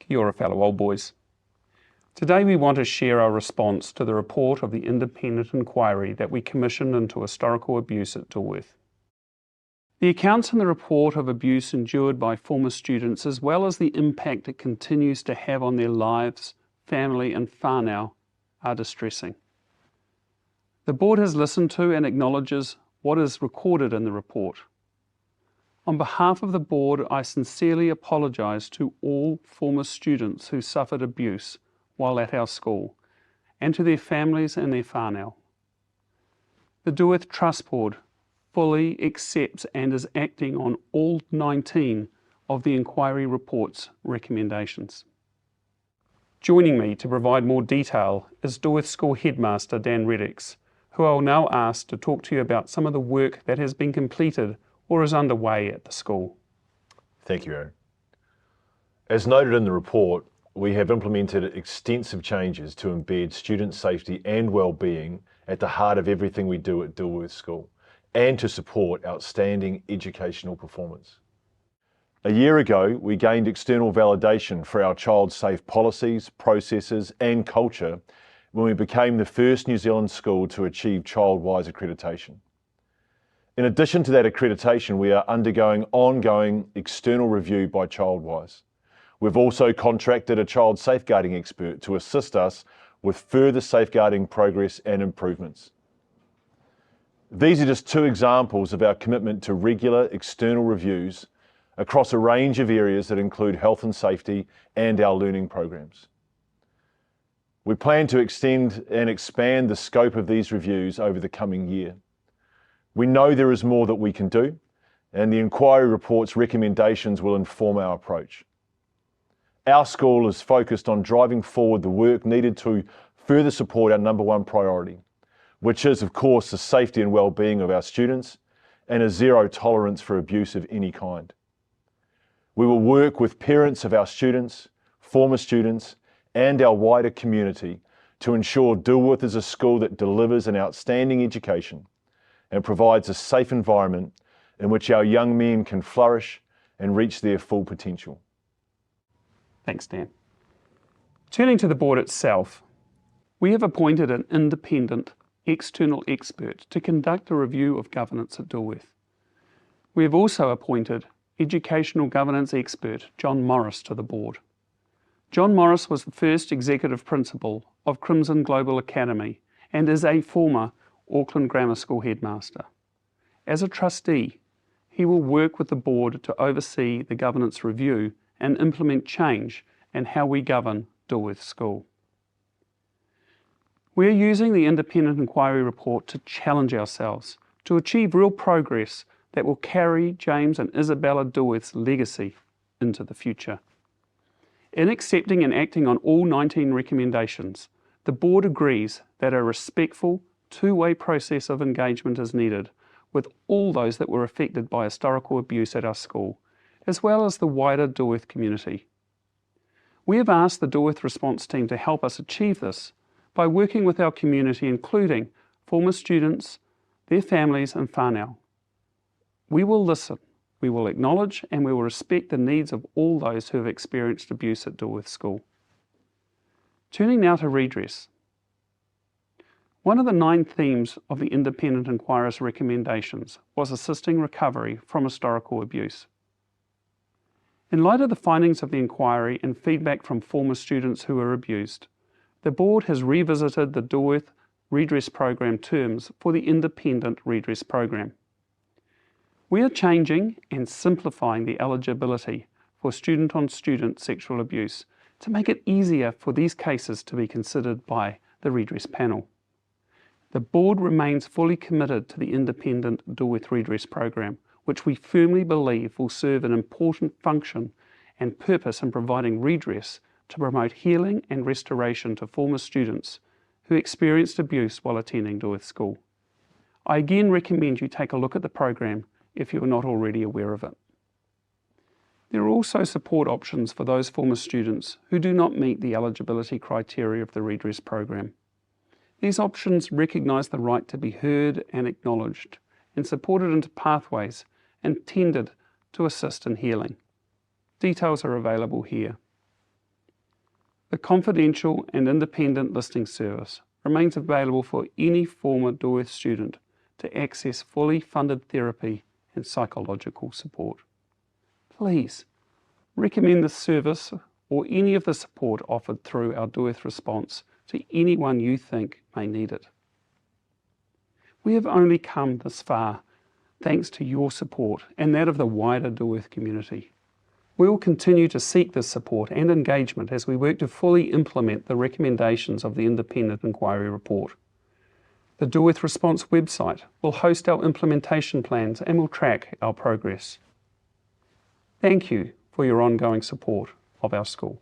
Kia ora, fellow old boys. Today we want to share our response to the report of the independent inquiry that we commissioned into historical abuse at Dilworth. The accounts in the report of abuse endured by former students, as well as the impact it continues to have on their lives, family and whānau, are distressing. The board has listened to and acknowledges what is recorded in the report. On behalf of the board, I sincerely apologise to all former students who suffered abuse while at our school, and to their families and their whānau. The Dilworth Trust Board fully accepts and is acting on all 19 of the inquiry report's recommendations. Joining me to provide more detail is Dilworth School Headmaster Dan Reddix, who I will now ask to talk to you about some of the work that has been completed or is underway at the school. Thank you, Aaron. As noted in the report, we have implemented extensive changes to embed student safety and well-being at the heart of everything we do at Dilworth School, and to support outstanding educational performance. A year ago, we gained external validation for our child-safe policies, processes and culture when we became the first New Zealand school to achieve ChildWise accreditation. In addition to that accreditation, we are undergoing ongoing external review by ChildWise. We've also contracted a child safeguarding expert to assist us with further safeguarding progress and improvements. These are just two examples of our commitment to regular external reviews across a range of areas that include health and safety and our learning programs. We plan to extend and expand the scope of these reviews over the coming year. We know there is more that we can do, and the inquiry report's recommendations will inform our approach. Our school is focused on driving forward the work needed to further support our number one priority, which is, of course, the safety and well-being of our students and a zero tolerance for abuse of any kind. We will work with parents of our students, former students, and our wider community to ensure Dilworth is a school that delivers an outstanding education and provides a safe environment in which our young men can flourish and reach their full potential. Thanks, Dan. Turning to the board itself, we have appointed an independent external expert to conduct a review of governance at Dilworth. We have also appointed educational governance expert John Morris to the board. John Morris was the first executive principal of Crimson Global Academy and is a former Auckland Grammar School headmaster. As a trustee, he will work with the board to oversee the governance review and implement change in how we govern Dilworth School. We are using the independent inquiry report to challenge ourselves, to achieve real progress that will carry James and Isabella Dilworth's legacy into the future. In accepting and acting on all 19 recommendations, the board agrees that a respectful, two-way process of engagement is needed with all those that were affected by historical abuse at our school, as well as the wider Dilworth community. We have asked the Dilworth response team to help us achieve this by working with our community, including former students, their families and whānau. We will listen, we will acknowledge and we will respect the needs of all those who have experienced abuse at Dilworth School. Turning now to redress. One of the 9 themes of the independent inquirer's recommendations was assisting recovery from historical abuse. In light of the findings of the inquiry and feedback from former students who were abused, the board has revisited the Dilworth Redress Program terms for the Independent Redress Program. We are changing and simplifying the eligibility for student-on-student sexual abuse to make it easier for these cases to be considered by the Redress Panel. The board remains fully committed to the Independent Dilworth Redress Program, which we firmly believe will serve an important function and purpose in providing redress to promote healing and restoration to former students who experienced abuse while attending Dilworth School. I again recommend you take a look at the program if you are not already aware of it. There are also support options for those former students who do not meet the eligibility criteria of the redress program. These options recognise the right to be heard and acknowledged and supported into pathways intended to assist in healing. Details are available here. The confidential and independent listening service remains available for any former Dilworth student to access fully funded therapy and psychological support. Please recommend this service or any of the support offered through our Dilworth response to anyone you think may need it. We have only come this far thanks to your support and that of the wider Dilworth community. We will continue to seek this support and engagement as we work to fully implement the recommendations of the Independent Inquiry Report. The Dilworth Response website will host our implementation plans and will track our progress. Thank you for your ongoing support of our school.